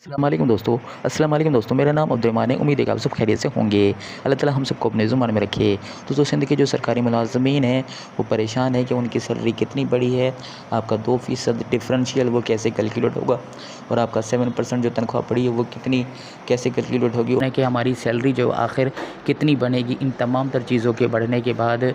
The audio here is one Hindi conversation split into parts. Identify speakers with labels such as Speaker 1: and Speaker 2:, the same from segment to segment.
Speaker 1: अस्सलाम वालेकुम दोस्तों, मेरा नाम अब्दुर्रहमान है। उम्मीद है कि आप सब खैरियत से होंगे। अल्लाह ताला हम सबको अपने ज़ुबान में रखे। तो दोस्तों, सिंध के जो सरकारी मुलाज़मीन हैं वो परेशान है कि उनकी सैलरी कितनी बड़ी है, आपका 2% डिफरेंशियल वो कैसे कैलकुलेट होगा, और आपका 7% जो तनख्वाह पड़ी है वो कितनी कैसे कैलकुलेट होगी, कि हमारी सैलरी जो आखिर कितनी बनेगी। इन तमाम तर चीज़ों के बढ़ने के बाद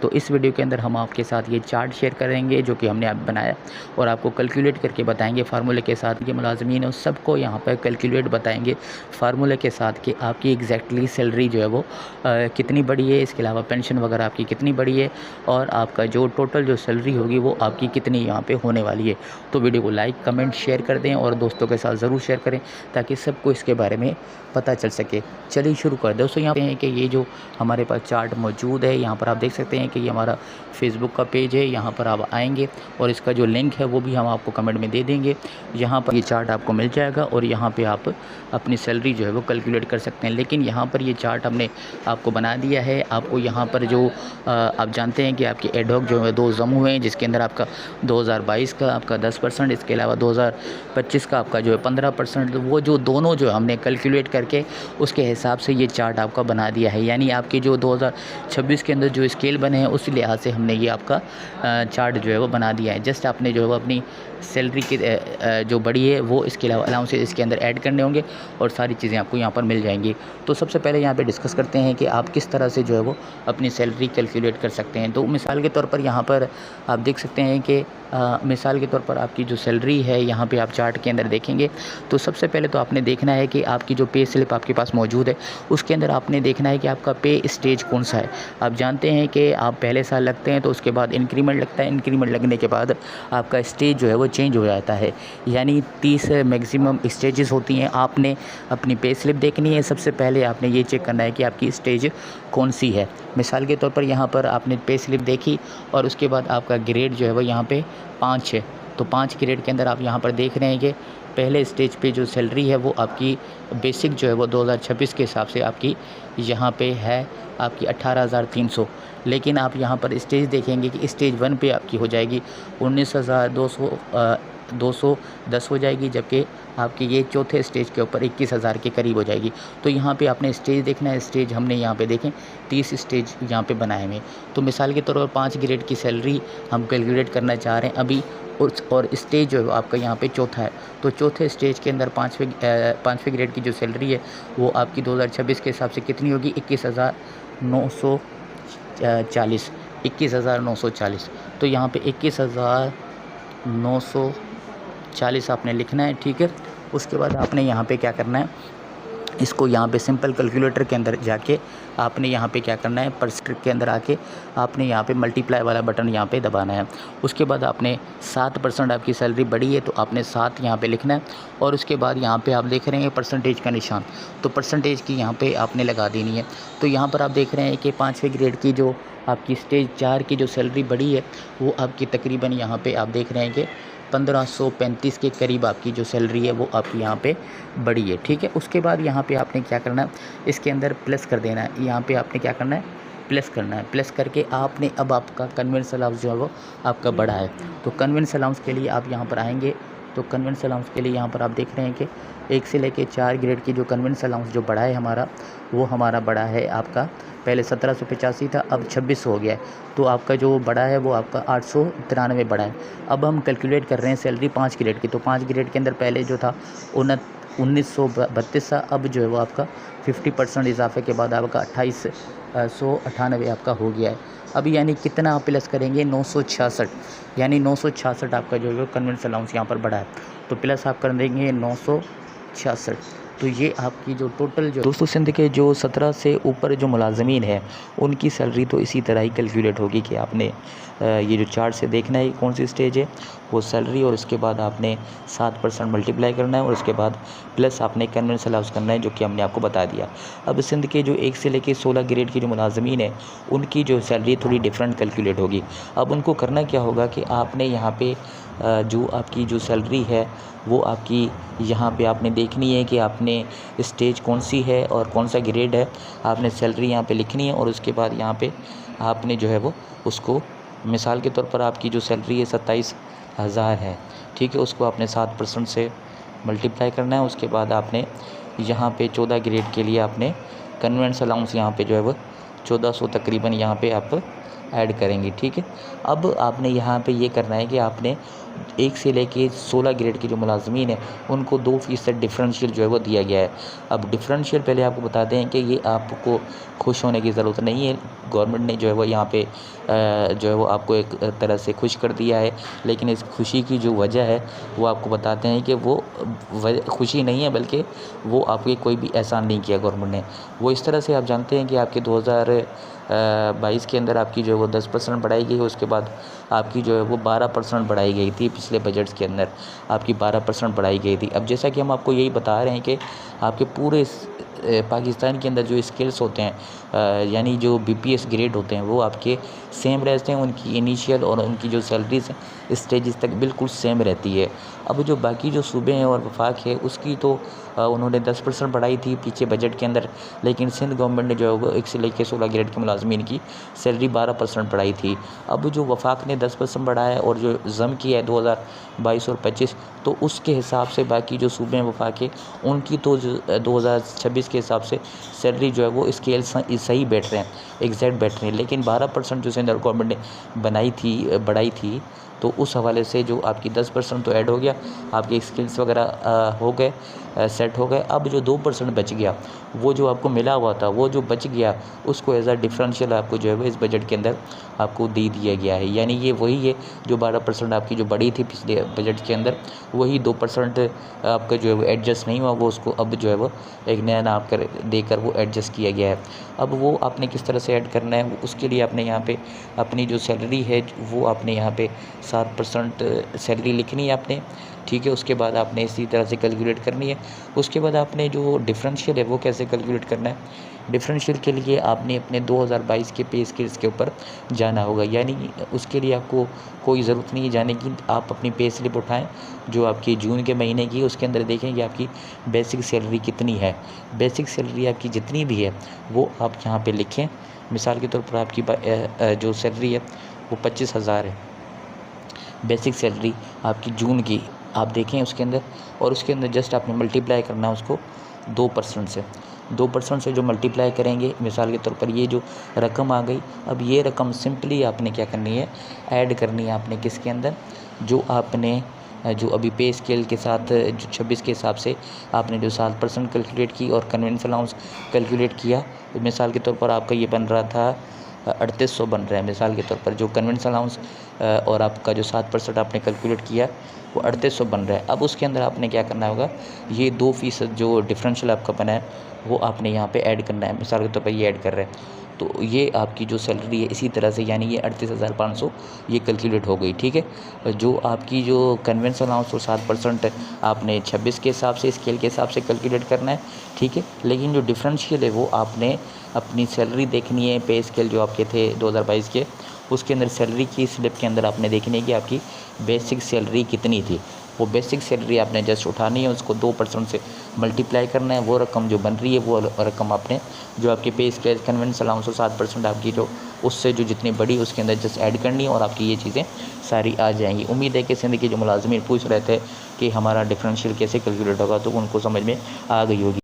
Speaker 1: तो इस वीडियो के अंदर हम आपके साथ ये चार्ट शेयर करेंगे जो कि हमने आप बनाया, और आपको कैलकुलेट करके बताएंगे फार्मूले के साथ। ये मुलाज़मीन है उस सबको यहाँ पर कैलकुलेट बताएंगे फार्मूले के साथ कि आपकी एग्जैक्टली सैलरी जो है वो कितनी बड़ी है, इसके अलावा पेंशन वगैरह आपकी कितनी बड़ी है, और आपका जो टोटल जो सैलरी होगी वो आपकी कितनी यहाँ पे होने वाली है। तो वीडियो को लाइक कमेंट शेयर कर दें और दोस्तों के साथ ज़रूर शेयर करें ताकि सबको इसके बारे में पता चल सके। चलिए शुरू कर दें दोस्तों। यहाँ पे हैं कि ये जो हमारे पास चार्ट मौजूद है, यहाँ पर आप देख सकते हैं कि ये हमारा फेसबुक का पेज है। यहाँ पर आप आएंगे और इसका जो लिंक है वो भी हम आपको कमेंट में दे देंगे। यहाँ पर ये चार्ट आपको मिल जाएगा और यहाँ पे आप अपनी सैलरी जो है वो कैलकुलेट कर सकते हैं। लेकिन यहाँ पर ये चार्ट हमने आपको बना दिया है। आपको यहाँ पर जो आप जानते हैं कि आपके एडहॉक जो है 2 जम हुए हैं, जिसके अंदर आपका 2022 का आपका 10%, इसके अलावा 2025 का आपका जो है 15%, वो जो दोनों जो हमने कैलकुलेट करके उसके हिसाब से ये चार्ट आपका बना दिया है। यानी आपकी जो 2026 के अंदर जो स्केल बने हैं उस लिहाज से हमने ये आपका चार्ट जो है वो बना दिया है। जस्ट आपने जो है वो अपनी सैलरी की जो बड़ी है वो, इसके अलावा अलाउंसेस इसके अंदर ऐड करने होंगे और सारी चीज़ें आपको यहाँ पर मिल जाएंगी। तो सबसे पहले यहाँ पे डिस्कस करते हैं कि आप किस तरह से जो है वो अपनी सैलरी कैलकुलेट कर सकते हैं। तो मिसाल के तौर पर यहाँ पर आप देख सकते हैं कि मिसाल के तौर पर आपकी जो सैलरी है यहाँ पे आप चार्ट के अंदर देखेंगे तो सबसे पहले तो आपने देखना है कि आपकी जो पे स्लिप आपके पास मौजूद है उसके अंदर आपने देखना है कि आपका पे स्टेज कौन सा है। आप जानते हैं कि आप पहले साल लगते हैं तो उसके बाद इंक्रीमेंट लगता है, इंक्रीमेंट लगने के बाद आपका स्टेज जो है वो चेंज हो जाता है। यानी 30 मैक्सिमम स्टेजेस होती हैं। आपने अपनी पे स्लिप देखनी है, सबसे पहले आपने ये चेक करना है कि आपकी स्टेज कौन सी है। मिसाल के तौर पर यहाँ पर आपने पे स्लिप देखी और उसके बाद आपका ग्रेड जो है वो यहाँ पे 5 है। तो 5 ग्रेड के अंदर आप यहाँ पर देख रहे हैं कि पहले स्टेज पे जो सैलरी है वो आपकी बेसिक जो है वो 2026 के हिसाब से आपकी यहाँ पे है आपकी 18,300। लेकिन आप यहाँ पर स्टेज देखेंगे कि स्टेज 1 पे आपकी हो जाएगी 19,210 हो जाएगी, जबकि आपकी ये चौथे स्टेज के ऊपर 21,000 के करीब हो जाएगी। तो यहाँ पे आपने स्टेज देखना है। स्टेज हमने यहाँ पे देखें 30 स्टेज यहाँ पे बनाए हुए। तो मिसाल के तौर पर 5 ग्रेड की सैलरी हम कैलकुलेट करना चाह रहे हैं अभी, और स्टेज जो है आपका यहाँ पे चौथा है। तो चौथे स्टेज के अंदर पाँचवें ग्रेड की जो सैलरी है वो आपकी 2026 के हिसाब से कितनी होगी, 21,940। 21,940। तो यहाँ पे 21,940 आपने लिखना है, ठीक है। उसके बाद आपने यहाँ पे क्या करना है, इसको यहाँ पे सिंपल कैलकुलेटर के अंदर जाके आपने यहाँ पे क्या करना है, परसेंट के अंदर आके आपने यहाँ पे मल्टीप्लाई वाला बटन यहाँ पे दबाना है। उसके बाद आपने 7% आपकी सैलरी बढ़ी है तो आपने 7 यहाँ पे लिखना है। और उसके बाद यहाँ पे आप देख रहे हैं परसेंटेज का निशान, तो परसेंटेज की यहाँ पे आपने लगा देनी है। तो यहाँ पर आप देख रहे हैं कि 5वें ग्रेड की जो आपकी स्टेज 4 की जो सैलरी बढ़ी है वो आपकी तकरीबन यहाँ पे आप देख रहे हैं कि 1535 के करीब आपकी जो सैलरी है वो आपकी यहाँ पे बढ़ी है, ठीक है। उसके बाद यहाँ पे आपने क्या करना है, इसके अंदर प्लस कर देना है। यहाँ पे आपने क्या करना है, प्लस करना है। प्लस करके आपने अब आपका कन्वेंस अलाउंस जो है वो आपका बढ़ा है। तो कन्वेंस अलाउंस के लिए आप यहाँ पर आएंगे तो कन्वेंस अलाउंस के लिए यहाँ पर आप देख रहे हैं कि 1 से लेके 4 ग्रेड की जो कन्वेंस अलाउंस जो बढ़ा है हमारा, वो हमारा बढ़ा है आपका पहले 1785 था, अब 2600 हो गया है। तो आपका जो बढ़ा है वो आपका 893 बढ़ा है। अब हम कैलकुलेट कर रहे हैं सैलरी 5 ग्रेड की। तो 5 ग्रेड के अंदर पहले जो था 1932 था, अब जो है वो आपका 50% इजाफे के बाद आपका 2898 आपका हो गया है। अब यानी कितना आप प्लस करेंगे, 966। यानी 966 आपका जो है कन्वेंस अलाउंस यहाँ पर बढ़ा है। तो प्लस आप कर देंगे 966। तो ये आपकी जो टोटल जो दोस्तों सिंध के जो 17 से ऊपर जो मुलाजमीन है उनकी सैलरी तो इसी तरह ही कैलकुलेट होगी कि आपने ये जो चार्ट से देखना है कौन सी स्टेज है वो सैलरी, और उसके बाद आपने 7% मल्टीप्लाई करना है और उसके बाद प्लस आपने कन्वेंस अलाउंस करना है जो कि हमने आपको बता दिया। अब सिंध के जो 1 से लेकर 16 ग्रेड की जो मुलाजमीन है उनकी जो सैलरी थोड़ी डिफरेंट कैलकुलेट होगी। अब उनको करना क्या होगा कि आपने यहाँ पे जो आपकी जो सैलरी है वो आपकी यहाँ पे आपने देखनी है कि आपने स्टेज कौन सी है और कौन सा ग्रेड है। आपने सैलरी यहाँ पे लिखनी है और उसके बाद यहाँ पे आपने जो है वो उसको, मिसाल के तौर पर आपकी जो सैलरी है 27,000 है, ठीक है, उसको आपने 7% से मल्टीप्लाई करना है। उसके बाद आपने यहाँ पे 14 ग्रेड के लिए आपने कन्वेंस अलाउंस यहाँ पे जो है वो 1400 तकरीबन यहाँ पे आप ऐड करेंगे, ठीक है। अब आपने यहाँ पे ये करना है कि आपने 1 से लेके 16 ग्रेड के जो मुलाजमीन हैं उनको 2% डिफरेंशियल जो है वो दिया गया है। अब डिफरेंशियल पहले आपको बताते हैं कि ये आपको खुश होने की ज़रूरत नहीं है। गवर्नमेंट ने जो है वो यहाँ पे जो है वो आपको एक तरह से खुश कर दिया है, लेकिन इस खुशी की जो वजह है वो आपको बताते हैं कि वो खुशी नहीं है, बल्कि वो आपके कोई भी एहसान नहीं किया गवर्नमेंट ने। वो इस तरह से आप जानते हैं कि आपके 2022 के अंदर आपकी जो है वो 10% बढ़ाई गई है। उसके बाद आपकी जो है वो 12% बढ़ाई गई थी। पिछले बजट्स के अंदर आपकी 12% बढ़ाई गई थी। अब जैसा कि हम आपको यही बता रहे हैं कि आपके पूरे पाकिस्तान के अंदर जो स्किल्स होते हैं यानी जो BPS ग्रेड होते हैं वो आपके सेम रहते हैं। उनकी इनिशियल और उनकी जो सैलरीज स्टेजेस तक बिल्कुल सेम रहती है। अब जो बाकी जो सूबे हैं और वफाक है उसकी तो उन्होंने 10% बढ़ाई थी पीछे बजट के अंदर, लेकिन सिंध गवर्नमेंट ने जो है वो 1 से लेकर 16 ग्रेड के मुलाजमीन की सैलरी 12% बढ़ाई थी। अब जो वफाक ने 10% बढ़ाया और जो ज़म किया है 2022 और 25, तो उसके हिसाब से बाकी जो सूबे हैं वफाक के उनकी तो 2026 के हिसाब से सैलरी जो है वो स्केल सही बैठ रहे हैं, एग्जैक्ट बैठ रहे हैं। लेकिन 12% जो सेंट्रल गवर्नमेंट ने बढ़ाई थी तो उस हवाले से जो आपकी 10% तो ऐड हो गया, आपके स्किल्स वगैरह हो गए, सेट हो गए। अब जो 2% बच गया वो जो आपको मिला हुआ था, वो जो बच गया उसको एज अ डिफरेंशियल आपको जो है वो इस बजट के अंदर आपको दे दिया गया है। यानी ये वही है जो 12% आपकी जो बढ़ी थी पिछले बजट के अंदर, वही 2% आपका जो है वो एडजस्ट नहीं हुआ, वो उसको अब जो है वो एक नया नाम कर देकर वो एडजस्ट किया गया है। अब वो आपने किस तरह से ऐड करना है, उसके लिए आपने यहाँ पे अपनी जो सैलरी है वो आपने यहाँ पे 7% सैलरी लिखनी है आपने, ठीक है। उसके बाद आपने इसी तरह से कैलकुलेट करनी है। उसके बाद आपने जो डिफरेंशियल है वो कैसे कैलकुलेट करना है, डिफरेंशियल के लिए आपने अपने 2022 के पे स्केल्स के ऊपर जाना होगा। यानी उसके लिए आपको कोई ज़रूरत नहीं है जाने की, आप अपनी पे स्लिप उठाएं जो आपकी जून के महीने की, उसके अंदर देखें कि आपकी बेसिक सैलरी कितनी है। बेसिक सैलरी आपकी जितनी भी है वो आप यहाँ पे लिखें। मिसाल के तौर पर आपकी जो सैलरी है वो 25,000 है बेसिक सैलरी आपकी जून की, आप देखें उसके अंदर, और उसके अंदर जस्ट आपने मल्टीप्लाई करना है उसको 2% से जो मल्टीप्लाई करेंगे, मिसाल के तौर पर ये जो रकम आ गई, अब ये रकम सिंपली आपने क्या करनी है, ऐड करनी है आपने किसके अंदर, जो आपने जो अभी पे स्केल के साथ जो 26 के हिसाब से आपने जो 7% कैलकुलेट की और कन्वेंस अलाउंस कैलकुलेट किया। मिसाल के तौर पर आपका ये बन रहा था 3800 बन रहा है मिसाल के तौर पर, जो कन्वेंस अलाउंस और आपका जो 7% आपने कैलकुलेट किया वो 3800 बन रहा है। अब उसके अंदर आपने क्या करना होगा, ये 2% जो डिफरेंशियल आपका बना है वो आपने यहाँ पे ऐड करना है। मिसाल के तौर पर ये ऐड कर रहे हैं तो ये आपकी जो सैलरी है इसी तरह से, यानी ये 38,500 ये कैलकुलेट हो गई, ठीक है। जो आपकी जो कन्वेंस अलाउंस और 7% आपने 26 के हिसाब से स्केल के हिसाब से कैलकुलेट करना है, ठीक है। लेकिन जो डिफरेंशियल है वो आपने अपनी सैलरी देखनी है, पे स्केल जो आपके थे 2022 के, उसके अंदर सैलरी की स्लिप के अंदर आपने देखनी है कि आपकी बेसिक सैलरी कितनी थी। वो बेसिक सैलरी आपने जस्ट उठानी है, उसको 2% से मल्टीप्लाई करना है। वो रकम जो बन रही है वो रकम आपने जो आपके पे स्केल कन्वेंस अलाउंस और 7% आपकी जो उससे जो जितनी बड़ी उसके अंदर जस्ट ऐड करनी है और आपकी ये चीज़ें सारी आ जाएंगी। उम्मीद है कि सिंध के जो मुलाजमीन पूछ रहे थे कि हमारा डिफरेंशियल कैसे कैलकुलेट होगा तो उनको समझ में आ गई होगी।